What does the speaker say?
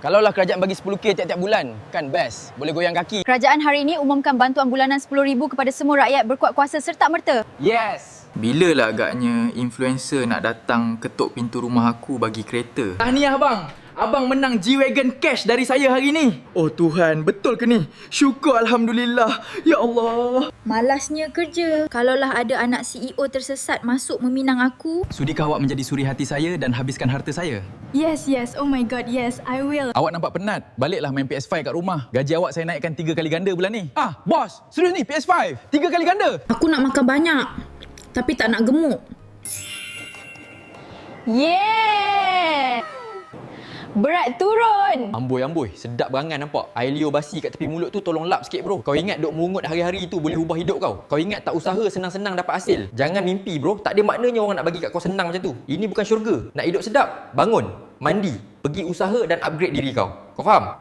Kalaulah kerajaan bagi 10K tiap-tiap bulan, kan best. Boleh goyang kaki. Kerajaan hari ini umumkan bantuan bulanan RM10,000 kepada semua rakyat berkuat kuasa serta merta. Yes! Bila lah agaknya influencer nak datang ketuk pintu rumah aku bagi kereta? Tahniah bang! Abang menang G-Wagon cash dari saya hari ni. Oh Tuhan, betul ke ni? Syukur Alhamdulillah. Ya Allah. Malasnya kerja. Kalaulah ada anak CEO tersesat masuk meminang aku. Sudikah awak menjadi suri hati saya dan habiskan harta saya? Yes, oh my god, yes, I will. Awak nampak penat? Baliklah main PS5 kat rumah. Gaji awak saya naikkan 3 kali ganda bulan ni. Ah, bos! Serius ni PS5? 3 kali ganda? Aku nak makan banyak, tapi tak nak gemuk. Yeah! Berat turun. Amboi, sedap berangan nampak. Air liur basi kat tepi mulut tu tolong lap sikit bro. Kau ingat duk mungut hari-hari tu boleh ubah hidup kau? Kau ingat tak usaha senang-senang dapat hasil? Jangan mimpi bro, tak ada maknanya orang nak bagi kat kau senang macam tu. Ini bukan syurga. Nak hidup sedap, bangun, mandi, pergi usaha dan upgrade diri kau. Kau faham?